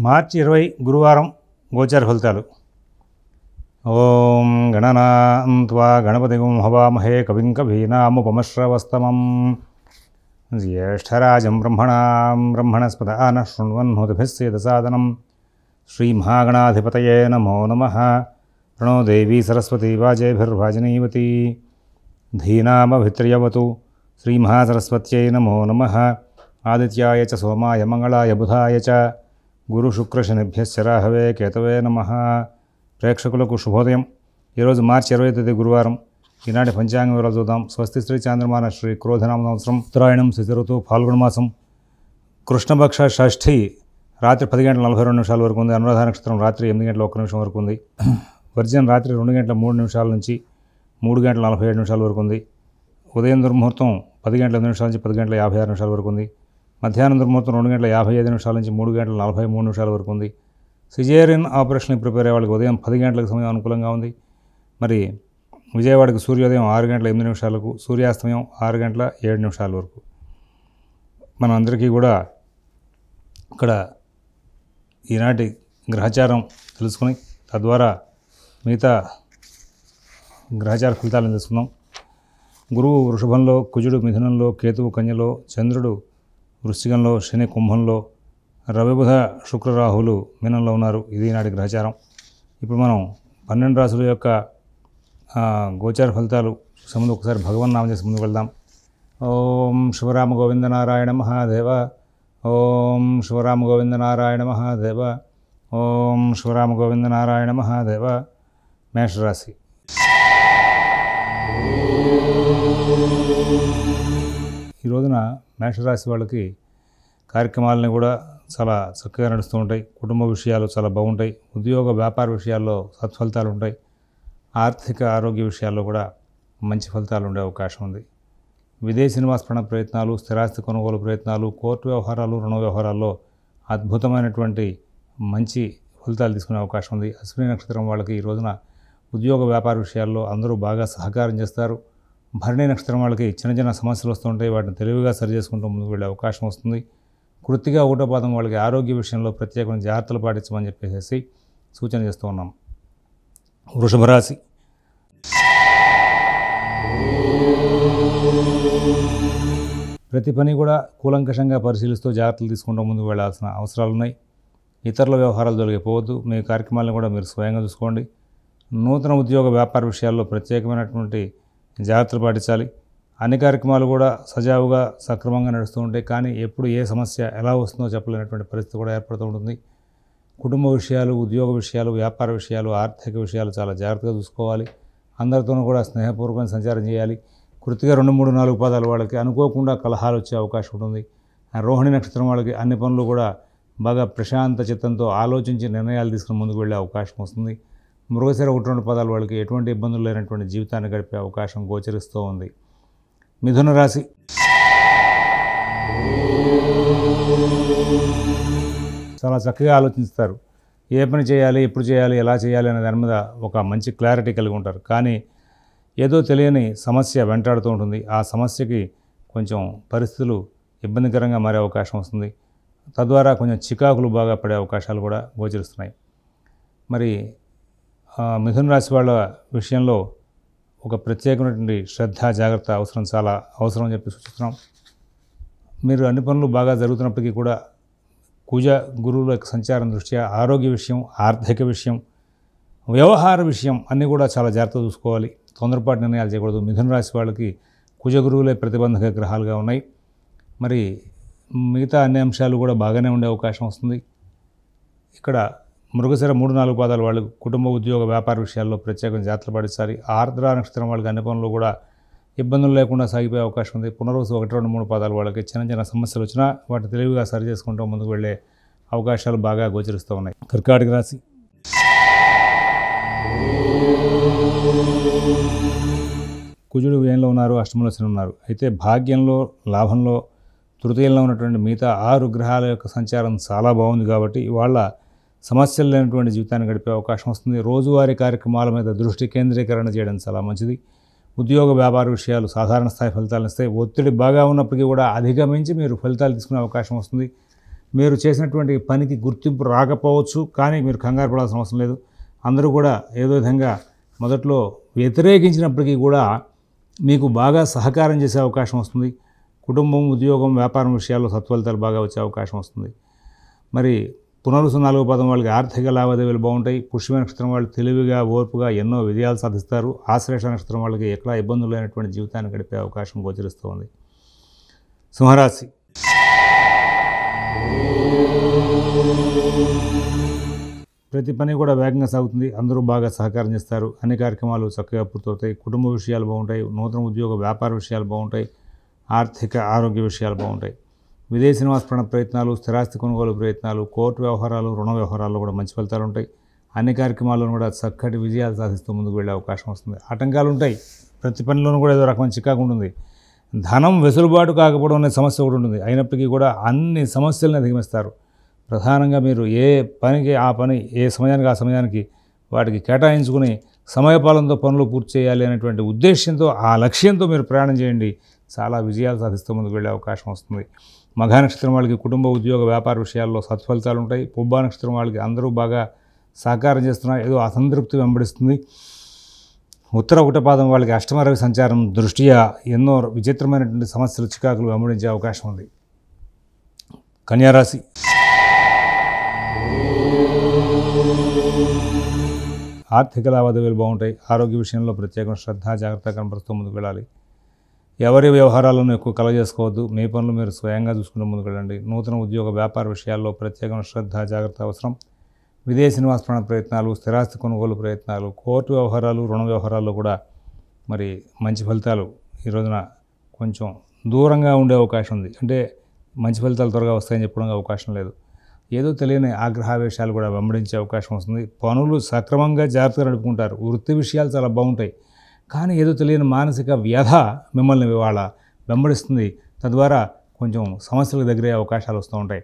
మార్చి 20 గురువారం గోచార ఫలితాలు. ఓం గణనాం త్వా గణపతిం హవామహే కవిం కవీనాముపమశ్రవస్తమం జ్యేష్ఠరాజం బ్రహ్మణస్పద నః శృణ్వన్నోతిభిः సేదసాదనం. శ్రీమహాగణాధిపతయే నమో నమః. ప్రణో దేవీ సరస్వతీ వాజేభిర్వాజనీవతి ధీనామభిత్ర్యవతు. శ్రీమహాసరస్వత్యై నమో నమః. ఆదిత్యాయ చ సోమాయ మంగళాయ బుధాయ చ గురుశుక్రశనిభ్యశ్చ రాహవే కేతవే నమః. ప్రేక్షకులకు శుభోదయం. ఈరోజు మార్చి 20 తేదీ గురువారం. ఈనాటి పంచాంగ వివరాలు చూద్దాం. స్వస్తి శ్రీ చాంద్రమాన శ్రీ క్రోధనామ సంవత్సరం ఉత్తరాయణం శిశిరతు ఫాల్గుణ మాసం కృష్ణపక్ష షష్ఠి రాత్రి 10 గంటల 42 నిమిషాల వరకు ఉంది. అనురాధ నక్షత్రం రాత్రి 8 గంటల 1 నిమిషం వరకు ఉంది. వర్జన్ రాత్రి 2 గంటల 3 నిమిషాల నుంచి 3 గంటల 47 నిమిషాల వరకు ఉంది. ఉదయం దుర్ముహూర్తం 10 గంటల 8 నిమిషాల నుంచి 10 గంటల 56 నిమిషాల వరకు ఉంది. మధ్యాహ్నం దుర్ముహూర్తం 2 గంటల 55 నిమిషాల నుంచి 3 గంటల 43 నిమిషాల వరకు ఉంది. సిజేరియన్ ఆపరేషన్కి ప్రిపేర్ అయ్యే వాళ్ళకి ఉదయం 10 గంటలకు సమయం అనుకూలంగా ఉంది. మరి విజయవాడకి సూర్యోదయం 6 గంటల 8 నిమిషాలకు, సూర్యాస్తమయం 6 గంటల 7 నిమిషాల వరకు. మనం అందరికీ కూడా ఇక్కడ ఈనాటి గ్రహచారం తెలుసుకుని తద్వారా మిగతా గ్రహచార ఫలితాలను తెలుసుకుందాం. గురువు వృషభంలో, కుజుడు మిథునంలో, కేతువు కన్యలో, చంద్రుడు వృశ్చికంలో, శని కుంభంలో, రవి బుధ శుక్ర రాహువులు మీనంలో ఉన్నారు. ఇది నాటి గ్రహచారం. ఇప్పుడు మనం 12 రాశుల యొక్క గోచార ఫలితాలు చూసే ముందు ఒకసారి భగవన్నామం చేసి ముందుకు వెళ్దాం. ఓం శివరామ గోవింద నారాయణ మహాదేవ. ఓం శివరామ గోవింద నారాయణ మహాదేవ. ఓం శివరామ గోవింద నారాయణ మహాదేవ. మేషరాశి. ఈ రోజున మేషరాశి వాళ్ళకి కార్యక్రమాలని కూడా చాలా చక్కగా నడుస్తూ ఉంటాయి. కుటుంబ విషయాలు చాలా బాగుంటాయి. ఉద్యోగ వ్యాపార విషయాల్లో సత్ఫలితాలు ఉంటాయి. ఆర్థిక ఆరోగ్య విషయాల్లో కూడా మంచి ఫలితాలు ఉండే అవకాశం ఉంది. విదేశీ నివాస ప్రయత్నాలు, స్థిరాస్తి కొనుగోలు ప్రయత్నాలు, కోర్టు వ్యవహారాలు, రుణ వ్యవహారాల్లో అద్భుతమైనటువంటి మంచి ఫలితాలు తీసుకునే అవకాశం ఉంది. అశ్విని నక్షత్రం వాళ్ళకి ఈ రోజున ఉద్యోగ వ్యాపార విషయాల్లో అందరూ బాగా సహకారం చేస్తారు. భరణి నక్షత్రం వాళ్ళకి చిన్న చిన్న సమస్యలు వస్తుంటాయి. వాటిని తెలివిగా సరి చేసుకుంటూ ముందుకు వెళ్ళే అవకాశం వస్తుంది. కృత్తిగా ఒకటో పాదం వాళ్ళకి ఆరోగ్య విషయంలో ప్రత్యేకమైన జాగ్రత్తలు పాటించమని చెప్పేసి సూచన చేస్తూ ఉన్నాం. వృషభ రాశి. ప్రతి పని కూడా కూలంకషంగా పరిశీలిస్తూ జాగ్రత్తలు తీసుకుంటూ ముందుకు వెళ్లాల్సిన అవసరాలు ఉన్నాయి. ఇతరుల వ్యవహారాలు తొలగిపోవద్దు. మీ కార్యక్రమాలను కూడా మీరు స్వయంగా చూసుకోండి. నూతన ఉద్యోగ వ్యాపార విషయాల్లో ప్రత్యేకమైనటువంటి జాగ్రత్తలు పాటించాలి. అన్ని కార్యక్రమాలు కూడా సజావుగా సక్రమంగా నడుస్తూ ఉంటాయి. కానీ ఎప్పుడు ఏ సమస్య ఎలా వస్తుందో చెప్పలేనటువంటి పరిస్థితి కూడా ఏర్పడుతూ ఉంటుంది. కుటుంబ విషయాలు, ఉద్యోగ విషయాలు, వ్యాపార విషయాలు, ఆర్థిక విషయాలు చాలా జాగ్రత్తగా చూసుకోవాలి. అందరితోనూ కూడా స్నేహపూర్వకంగా సంచారం చేయాలి. కృతిగా 2, 3, 4 పాదాల వాళ్ళకి అనుకోకుండా కలహాలు వచ్చే అవకాశం ఉంటుంది. రోహిణి నక్షత్రం వాళ్ళకి అన్ని పనులు కూడా బాగా ప్రశాంత చిత్తంతో ఆలోచించి నిర్ణయాలు తీసుకుని ముందుకు వెళ్ళే అవకాశం వస్తుంది. మృగశిర 1, 2 పాదాల వాళ్ళకి ఎటువంటి ఇబ్బందులు లేనటువంటి జీవితాన్ని గడిపే అవకాశం గోచరిస్తూ ఉంది. మిథున రాశి. చాలా చక్కగా ఆలోచిస్తారు. ఏ పని చేయాలి, ఎప్పుడు చేయాలి, ఎలా చేయాలి అనే దాని మీద ఒక మంచి క్లారిటీ కలిగి ఉంటారు. కానీ ఏదో తెలియని సమస్య వెంటాడుతూ ఉంటుంది. ఆ సమస్యకి కొంచెం పరిస్థితులు ఇబ్బందికరంగా మారే అవకాశం వస్తుంది. తద్వారా కొంచెం చికాకులు బాగా పడే అవకాశాలు కూడా గోచరిస్తున్నాయి. మరి మిథున రాశి వాళ్ళ విషయంలో ఒక ప్రత్యేకమైనటువంటి శ్రద్ధ, జాగ్రత్త చాలా అవసరం అని చెప్పి సూచిస్తున్నాం. మీరు అన్ని పనులు బాగా జరుగుతున్నప్పటికీ కూడా కుజ గురువుల యొక్క సంచారం దృష్ట్యా ఆరోగ్య విషయం, ఆర్థిక విషయం, వ్యవహార విషయం అన్నీ కూడా చాలా జాగ్రత్తగా చూసుకోవాలి. తొందరపాటు నిర్ణయాలు చేయకూడదు. మిథున రాశి వాళ్ళకి కుజ గురువులే ప్రతిబంధక గ్రహాలుగా ఉన్నాయి. మరి మిగతా అన్ని అంశాలు కూడా బాగానే ఉండే అవకాశం వస్తుంది. ఇక్కడ మృగశిర 3, 4 పాదాల వాళ్ళు కుటుంబ, ఉద్యోగ, వ్యాపార విషయాల్లో ప్రత్యేకంగా జాగ్రత్తలు పాటించాలి. ఆర్ద్ర నక్షత్రం వాళ్ళకి అన్ని పనులు కూడా ఇబ్బందులు లేకుండా సాగిపోయే అవకాశం ఉంది. పునర్వసు 1, 2, 3 పాదాల వాళ్ళకి చిన్న చిన్న సమస్యలు వచ్చినా వాటిని తెలివిగా సరి చేసుకుంటూ ముందుకు వెళ్ళే అవకాశాలు బాగా గోచరిస్తూ ఉన్నాయి. కర్కాటక రాశి. కుజుడు వ్యయంలో ఉన్నారు, అష్టమంలో శని ఉన్నారు. అయితే భాగ్యంలో, లాభంలో, తృతీయంలో ఉన్నటువంటి మిగతా 6 గ్రహాల యొక్క సంచారం చాలా బాగుంది. కాబట్టి వాళ్ళ సమస్యలు లేనటువంటి జీవితాన్ని గడిపే అవకాశం వస్తుంది. రోజువారీ కార్యక్రమాల మీద దృష్టి కేంద్రీకరణ చేయడం చాలా మంచిది. ఉద్యోగ వ్యాపార విషయాలు సాధారణ స్థాయి ఫలితాలను ఇస్తాయి. ఒత్తిడి బాగా ఉన్నప్పటికీ కూడా అధిగమించి మీరు ఫలితాలు తీసుకునే అవకాశం వస్తుంది. మీరు చేసినటువంటి పనికి గుర్తింపు రాకపోవచ్చు, కానీ మీరు కంగారు పడాల్సిన అవసరం లేదు. అందరూ కూడా ఏదో విధంగా మొదట్లో వ్యతిరేకించినప్పటికీ కూడా మీకు బాగా సహకారం చేసే అవకాశం వస్తుంది. కుటుంబం, ఉద్యోగం, వ్యాపారం విషయాల్లో సత్ఫలితాలు బాగా వచ్చే అవకాశం వస్తుంది. మరి పునరుసు 4వ పాదం వాళ్ళకి ఆర్థిక లావాదేవీలు బాగుంటాయి. పుష్యమి నక్షత్రం వాళ్ళు తెలివిగా, ఓర్పుగా ఎన్నో విజయాలు సాధిస్తారు. ఆశ్లేష నక్షత్రం వాళ్ళకి ఎక్కడా ఇబ్బందులు లేనటువంటి జీవితాన్ని గడిపే అవకాశం గోచరిస్తూ ఉంది. సింహరాశి. ప్రతి పని కూడా వేగంగా సాగుతుంది. అందరూ బాగా సహకారం చేస్తారు. అన్ని కార్యక్రమాలు చక్కగా పూర్తవుతాయి. కుటుంబ విషయాలు బాగుంటాయి. నూతన ఉద్యోగ వ్యాపార విషయాలు బాగుంటాయి. ఆర్థిక ఆరోగ్య విషయాలు బాగుంటాయి. విదేశీ నివాస ప్రయత్నాలు, స్థిరాస్తి కొనుగోలు ప్రయత్నాలు, కోర్టు వ్యవహారాలు, రుణ వ్యవహారాల్లో కూడా మంచి ఫలితాలు ఉంటాయి. అన్ని కార్యక్రమాల్లోనూ కూడా చక్కటి విజయాలు సాధిస్తూ ముందుకు వెళ్ళే అవకాశం వస్తుంది. ఆటంకాలు ఉంటాయి. ప్రతి పనిలోనూ కూడా ఏదో రకమైన చికాకు ఉంటుంది. ధనం వెసులుబాటు కాకపోవడం అనే సమస్య ఒకటి ఉంటుంది. అయినప్పటికీ కూడా అన్ని సమస్యలను అధిగమిస్తారు. ప్రధానంగా మీరు ఏ పనికి ఆ పని, ఏ సమయానికి ఆ సమయానికి వాటికి కేటాయించుకుని సమయపాలనతో పనులు పూర్తి చేయాలి అనేటువంటి ఉద్దేశ్యంతో, ఆ లక్ష్యంతో మీరు ప్రయాణం చేయండి. చాలా విజయాలు సాధిస్తూ ముందుకు వెళ్ళే అవకాశం వస్తుంది. మఘా నక్షత్రం వాళ్ళకి కుటుంబ, ఉద్యోగ, వ్యాపార విషయాల్లో సత్ఫలితాలు ఉంటాయి. పుబ్బా నక్షత్రం వాళ్ళకి అందరూ బాగా సహకారం చేస్తున్నారు. ఏదో అసంతృప్తి వెంబడిస్తుంది. ఉత్తర 1వ పాదం వాళ్ళకి అష్టమ రవి సంచారం దృష్ట్యా ఎన్నో విచిత్రమైనటువంటి సమస్యలు, చికాకులు వెంబడించే అవకాశం ఉంది. కన్యారాశి. ఆర్థిక లావాదేవీలు బాగుంటాయి. ఆరోగ్య విషయంలో ప్రత్యేక శ్రద్ధ, జాగ్రత్త కనపరుస్తూ ముందుకు వెళ్ళాలి. ఎవరి వ్యవహారాలను ఎక్కువ కలగజేసుకోవద్దు. మీ పనులు మీరు స్వయంగా చూసుకుంటూ ముందుకు వెళ్ళండి. నూతన ఉద్యోగ వ్యాపార విషయాల్లో ప్రత్యేకమైన శ్రద్ధ, జాగ్రత్త అవసరం. విదేశీ నివాస ప్రయత్నాలు, స్థిరాస్తి కొనుగోలు ప్రయత్నాలు, కోర్టు వ్యవహారాలు, రుణ వ్యవహారాల్లో కూడా మరి మంచి ఫలితాలు ఈ రోజున కొంచెం దూరంగా ఉండే అవకాశం ఉంది. అంటే మంచి ఫలితాలు త్వరగా వస్తాయని చెప్పడానికి అవకాశం లేదు. ఏదో తెలియని ఆగ్రహావేశాలు కూడా వెంబడించే అవకాశం వస్తుంది. పనులు సక్రమంగా జాగ్రత్తగా నడుపుకుంటారు. వృత్తి విషయాలు చాలా బాగుంటాయి. కానీ ఏదో తెలియని మానసిక వ్యధ మిమ్మల్ని ఇవాళ వెంబడిస్తుంది. తద్వారా కొంచెం సమస్యలకు దగ్గరయ్యే అవకాశాలు వస్తూ ఉంటాయి.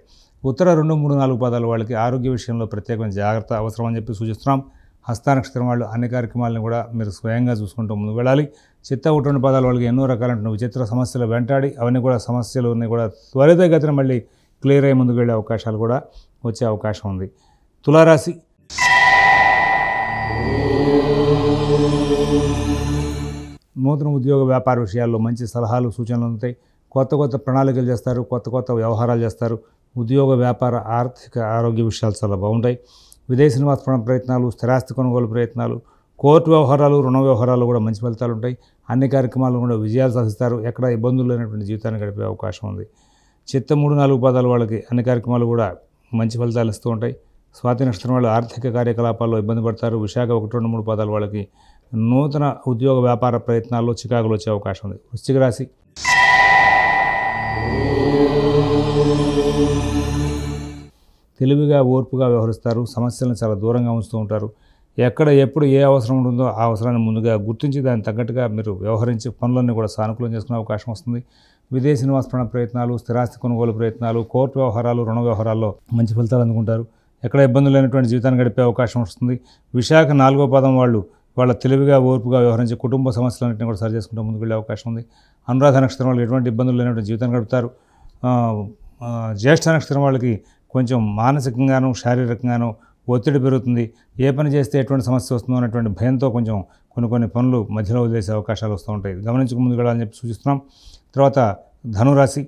ఉత్తర 2, 3, 4 పాదాల వాళ్ళకి ఆరోగ్య విషయంలో ప్రత్యేకమైన జాగ్రత్త అవసరం అని చెప్పి సూచిస్తున్నాం. హస్త నక్షత్రం వాళ్ళు అన్ని కార్యక్రమాలను కూడా మీరు స్వయంగా చూసుకుంటూ ముందుకు వెళ్ళాలి. చిత్త 1, 2 పాదాల వాళ్ళకి ఎన్నో రకాలైన విచిత్ర సమస్యలు వెంటాడి అవన్నీ కూడా సమస్యలు కూడా త్వరితగతిన మళ్ళీ క్లియర్ అయ్యి ముందుకు వెళ్ళే అవకాశాలు కూడా వచ్చే అవకాశం ఉంది. తులారాశి. నూతన ఉద్యోగ వ్యాపార విషయాల్లో మంచి సలహాలు, సూచనలు ఉంటాయి. కొత్త ప్రణాళికలు చేస్తారు. కొత్త వ్యవహారాలు చేస్తారు. ఉద్యోగ వ్యాపార, ఆర్థిక, ఆరోగ్య విషయాలు చాలా బాగుంటాయి. విదేశీ నివాస ప్రయత్నాలు, స్థిరాస్తి కొనుగోలు ప్రయత్నాలు, కోర్టు వ్యవహారాలు, రుణ వ్యవహారాలు కూడా మంచి ఫలితాలు ఉంటాయి. అన్ని కార్యక్రమాలు కూడా విజయాలు సాధిస్తారు. ఎక్కడ ఇబ్బందులు లేనటువంటి జీవితాన్ని గడిపే అవకాశం ఉంది. చిత్త 3, 4 పాదాల వాళ్ళకి అన్ని కార్యక్రమాలు కూడా మంచి ఫలితాలు ఇస్తూ ఉంటాయి. స్వాతి నక్షత్రం వాళ్ళు ఆర్థిక కార్యకలాపాల్లో ఇబ్బంది పడతారు. విశాఖ 1, 2, 3 పాదాల వాళ్ళకి నూతన ఉద్యోగ వ్యాపార ప్రయత్నాల్లో చికాకులు వచ్చే అవకాశం ఉంది. వృశ్చిక రాశి. తెలివిగా, ఓర్పుగా వ్యవహరిస్తారు. సమస్యలను చాలా దూరంగా ఉంచుతూ ఉంటారు. ఎక్కడ ఎప్పుడు ఏ అవసరం ఉంటుందో ఆ అవసరాన్ని ముందుగా గుర్తించి దానికి తగ్గట్టుగా మీరు వ్యవహరించి పనులన్నీ కూడా సానుకూలం చేసుకునే అవకాశం వస్తుంది. విదేశీ నివాస ప్రయత్నాలు, స్థిరాస్తి కొనుగోలు ప్రయత్నాలు, కోర్టు వ్యవహారాలు, రుణ వ్యవహారాల్లో మంచి ఫలితాలు అందుకుంటారు. ఎక్కడ ఇబ్బందులు లేనటువంటి జీవితాన్ని గడిపే అవకాశం వస్తుంది. విశాఖ 4వ పాదం వాళ్ళ తెలివిగా, ఓర్పుగా వ్యవహరించి కుటుంబ సమస్యలన్నింటినీ కూడా సరి చేసుకుంటూ ముందుకు వెళ్ళే అవకాశం ఉంది. అనురాధ నక్షత్రం వాళ్ళు ఎటువంటి ఇబ్బందులు లేనటువంటి జీవితాన్ని గడుపుతారు. జ్యేష్ఠ నక్షత్రం వాళ్ళకి కొంచెం మానసికంగాను, శారీరకంగాను ఒత్తిడి పెరుగుతుంది. ఏ పని చేస్తే ఎటువంటి సమస్య వస్తుందో అనేటువంటి భయంతో కొంచెం కొన్ని పనులు మధ్యలో వదిలేసే అవకాశాలు వస్తూ ఉంటాయి. గమనించుకు ముందుకు వెళ్ళాలని చెప్పి సూచిస్తున్నాం. తర్వాత ధనురాశి.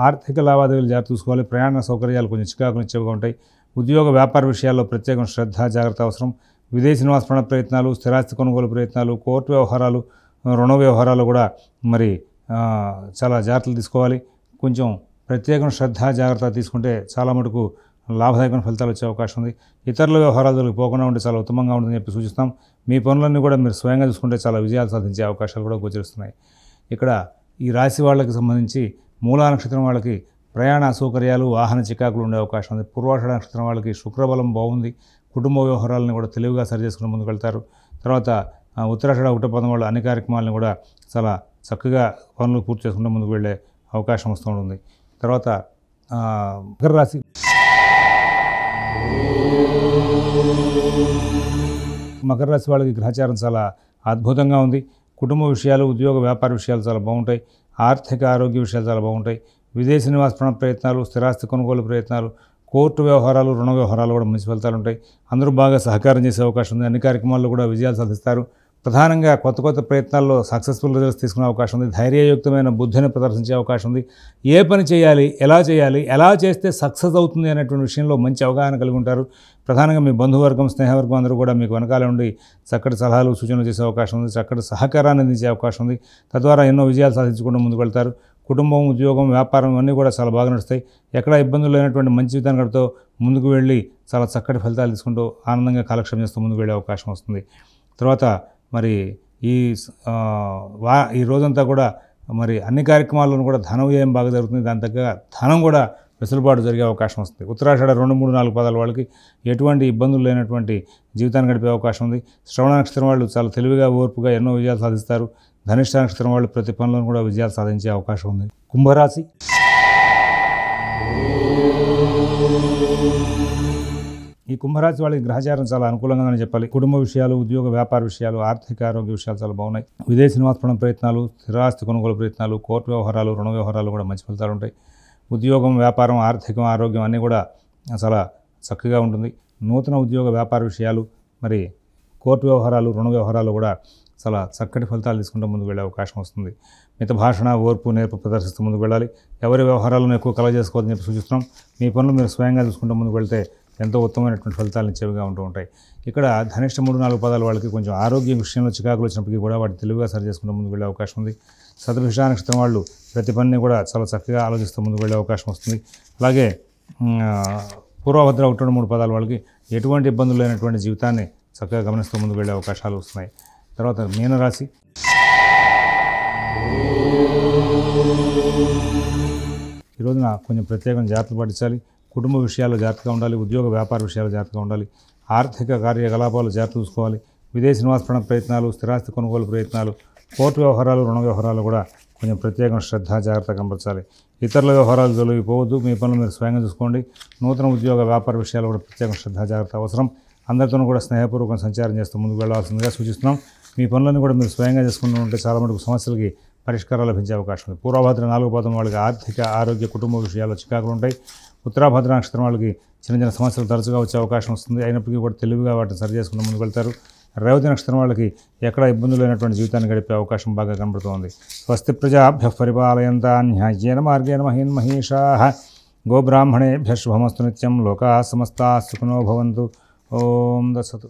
ఆర్థిక లావాదేవీలు జాగ్రత్త చూసుకోవాలి. ప్రయాణ సౌకర్యాలు కొంచెం చికాకులు ఇచ్చేవిగా ఉంటాయి. ఉద్యోగ వ్యాపార విషయాల్లో ప్రత్యేక శ్రద్ధ, జాగ్రత్త అవసరం. విదేశీ నివాస ప్రయత్నాలు, స్థిరాస్తి కొనుగోలు ప్రయత్నాలు, కోర్టు వ్యవహారాలు, రుణ వ్యవహారాలు కూడా మరి చాలా జాగ్రత్తలు తీసుకోవాలి. కొంచెం ప్రత్యేక శ్రద్ధ, జాగ్రత్త తీసుకుంటే చాలా మటుకు లాభదాయకమైన ఫలితాలు వచ్చే అవకాశం ఉంది. ఇతరుల వ్యవహారాలకు పోకుండా ఉంటే చాలా ఉత్తమంగా ఉంటుందని చెప్పి సూచిస్తాం. మీ పనులన్నీ కూడా మీరు స్వయంగా చూసుకుంటే చాలా విజయాలు సాధించే అవకాశాలు కూడా గోచరిస్తున్నాయి. ఇక్కడ ఈ రాశి వాళ్ళకి సంబంధించి మూలా నక్షత్రం వాళ్ళకి ప్రయాణ అసౌకర్యాలు, వాహన చికాకులు ఉండే అవకాశం ఉంది. పూర్వాషాఢ నక్షత్రం వాళ్ళకి శుక్రబలం బాగుంది. కుటుంబ వ్యవహారాలను కూడా తెలివిగా సరి చేసుకుని ముందుకు వెళ్తారు. తర్వాత ఉత్తరాషాఢ 1వ పాదం వాళ్ళు అన్ని కార్యక్రమాలను కూడా చాలా చక్కగా పనులు పూర్తి చేసుకుంటూ ముందుకు వెళ్ళే అవకాశం వస్తూ ఉంటుంది. తర్వాత మకర రాశి. మకర రాశి వాళ్ళకి గ్రహచారం చాలా అద్భుతంగా ఉంది. కుటుంబ విషయాలు, ఉద్యోగ వ్యాపార విషయాలు చాలా బాగుంటాయి. ఆర్థిక ఆరోగ్య విషయాలు చాలా బాగుంటాయి. విదేశీ నివాస ప్రయత్నాలు, స్థిరాస్తి కొనుగోలు ప్రయత్నాలు, కోర్టు వ్యవహారాలు, రుణ వ్యవహారాలు కూడా మంచి ఫలితాలు ఉంటాయి. అందరూ బాగా సహకారం చేసే అవకాశం ఉంది. అన్ని కార్యక్రమాల్లో కూడా విజయాలు సాధిస్తారు. ప్రధానంగా కొత్త ప్రయత్నాల్లో సక్సెస్ఫుల్ రిజల్ట్స్ తీసుకునే అవకాశం ఉంది. ధైర్యయుక్తమైన బుద్ధిని ప్రదర్శించే అవకాశం ఉంది. ఏ పని చేయాలి, ఎలా చేస్తే సక్సెస్ అవుతుంది అనేటువంటి విషయంలో మంచి అవగాహన కలిగి ఉంటారు. ప్రధానంగా మీ బంధువర్గం, స్నేహవర్గం అందరూ కూడా మీకు వెనకాల ఉండి చక్కటి సలహాలు, సూచనలు చేసే అవకాశం ఉంది. చక్కటి సహకారాన్ని అందించే అవకాశం ఉంది. తద్వారా ఎన్నో విజయాలు సాధించుకుంటూ ముందుకు వెళ్తారు. కుటుంబం, ఉద్యోగం, వ్యాపారం అన్నీ కూడా చాలా బాగా నడుస్తాయి. ఎక్కడ ఇబ్బందులు లేనటువంటి మంచి జీవితాన్ని గడుపుతూ ముందుకు వెళ్ళి చాలా చక్కటి ఫలితాలు తీసుకుంటూ ఆనందంగా కాలక్షేపం చేస్తూ ముందుకు వెళ్ళే అవకాశం వస్తుంది. తర్వాత మరి ఈ రోజంతా కూడా మరి అన్ని కార్యక్రమాల్లోనూ కూడా ధన వ్యయం బాగా జరుగుతుంది. దాని తగ్గ ధనం కూడా వెసులుబాటు జరిగే అవకాశం వస్తుంది. ఉత్తరాషాఢ 2, 3, 4 పాదాల వాళ్ళకి ఎటువంటి ఇబ్బందులు లేనటువంటి జీవితాన్ని గడిపే అవకాశం ఉంది. శ్రవణ నక్షత్రం వాళ్ళు చాలా తెలివిగా, ఓర్పుగా ఎన్నో విజయాలు సాధిస్తారు. ధనిష్ట నక్షత్రం వాళ్ళు ప్రతి పనులను కూడా విజయాలు సాధించే అవకాశం ఉంది. కుంభరాశి. ఈ కుంభరాశి వాళ్ళకి గ్రహచారం చాలా అనుకూలంగానే చెప్పాలి. కుటుంబ విషయాలు, ఉద్యోగ వ్యాపార విషయాలు, ఆర్థిక ఆరోగ్య విషయాలు చాలా బాగున్నాయి. విదేశీ నివాస ప్రయత్నాలు, స్థిరాస్తి కొనుగోలు ప్రయత్నాలు, కోర్టు వ్యవహారాలు, రుణ వ్యవహారాలు కూడా మంచి ఫలితాలు ఉంటాయి. ఉద్యోగం, వ్యాపారం, ఆర్థికం, ఆరోగ్యం అన్నీ కూడా చాలా చక్కగా ఉంటుంది. నూతన ఉద్యోగ వ్యాపార విషయాలు, మరి కోర్టు వ్యవహారాలు, రుణ వ్యవహారాలు కూడా చాలా చక్కటి ఫలితాలు తీసుకుంటూ ముందుకు వెళ్ళే అవకాశం వస్తుంది. మిత భాషణ, ఓర్పు, నేర్పు ప్రదర్శిస్తూ ముందుకు వెళ్ళాలి. ఎవరి వ్యవహారాలను ఎక్కువ కలగ చేసుకోవద్దని చెప్పి సూచిస్తున్నాం. మీ పనులు మీరు స్వయంగా చూసుకుంటూ ముందుకు వెళ్తే ఎంతో ఉత్తమమైనటువంటి ఫలితాలు ఇచ్చేవిగా ఉంటూ ఉంటాయి. ఇక్కడ ధనిష్ట 3, 4 పాదాల వాళ్ళకి కొంచెం ఆరోగ్య విషయంలో చికాకులు వచ్చినప్పటికీ కూడా వాటి తెలివిగా సరి చేసుకుంటూ ముందుకు వెళ్ళే అవకాశం ఉంది. శతభిష నక్షత్రం వాళ్ళు ప్రతి పనిని కూడా చాలా చక్కగా ఆలోచిస్తూ ముందుకు వెళ్ళే అవకాశం వస్తుంది. అలాగే పూర్వభద్ర 1, 2, 3 పాదాల వాళ్ళకి ఎటువంటి ఇబ్బందులు లేనటువంటి జీవితాన్ని చక్కగా గమనిస్తూ ముందుకు వెళ్ళే అవకాశాలు వస్తున్నాయి. తర్వాత మీనరాశి. ఈ రోజున కొంచెం ప్రత్యేకంగా జాగ్రత్తలు పాటించాలి. కుటుంబ విషయాల్లో జాగ్రత్తగా ఉండాలి. ఉద్యోగ వ్యాపార విషయాల్లో జాగ్రత్తగా ఉండాలి. ఆర్థిక కార్యకలాపాలు జాగ్రత్త చూసుకోవాలి. విదేశీ నివాస ప్రయత్నాలు, స్థిరాస్తి కొనుగోలు ప్రయత్నాలు, కోర్టు వ్యవహారాలు, రుణ వ్యవహారాలు కూడా కొంచెం ప్రత్యేకంగా శ్రద్ధ, జాగ్రత్త కనపరచాలి. ఇతరుల వ్యవహారాలు తొలగిపోవద్దు. మీ పనులు మీరు స్వయంగా చూసుకోండి. నూతన ఉద్యోగ వ్యాపార విషయాలు కూడా ప్రత్యేక శ్రద్ధ, జాగ్రత్త అవసరం. అందరితోనూ కూడా స్నేహపూర్వకంగా సంచారం చేస్తూ ముందుకు వెళ్ళాల్సిందిగా సూచిస్తున్నాం. మీ పనులను కూడా మీరు స్వయంగా చేసుకుంటూ ఉంటే చాలా మటుకు సమస్యలకి పరిష్కారాలు లభించే అవకాశం ఉంది. పూర్వభద్ర 4 పాదం వాళ్ళకి ఆర్థిక, ఆరోగ్య, కుటుంబ విషయాల్లో చికాకులు ఉంటాయి. ఉత్తరాభద్ర నక్షత్రం వాళ్ళకి చిన్న సమస్యలు తరచుగా వచ్చే అవకాశం వస్తుంది. అయినప్పటికీ కూడా తెలివిగా వాటిని సరి చేసుకుంటూ ముందుకు వెళ్తారు. రేవతి నక్షత్రం వాళ్ళకి ఎక్కడ ఇబ్బందులు లేనటువంటి జీవితాన్ని గడిపే అవకాశం బాగా కనబడుతోంది. స్వస్తి ప్రజాభ్యః పరిపాలయంతాం న్యాయేన మార్గేణ మహీన్మహీషాః గోబ్రాహ్మణేభ్యః శుభమస్తు నిత్యం. లోకాః సమస్తాః సుఖినో భవంతు. ఓం దత్సతు.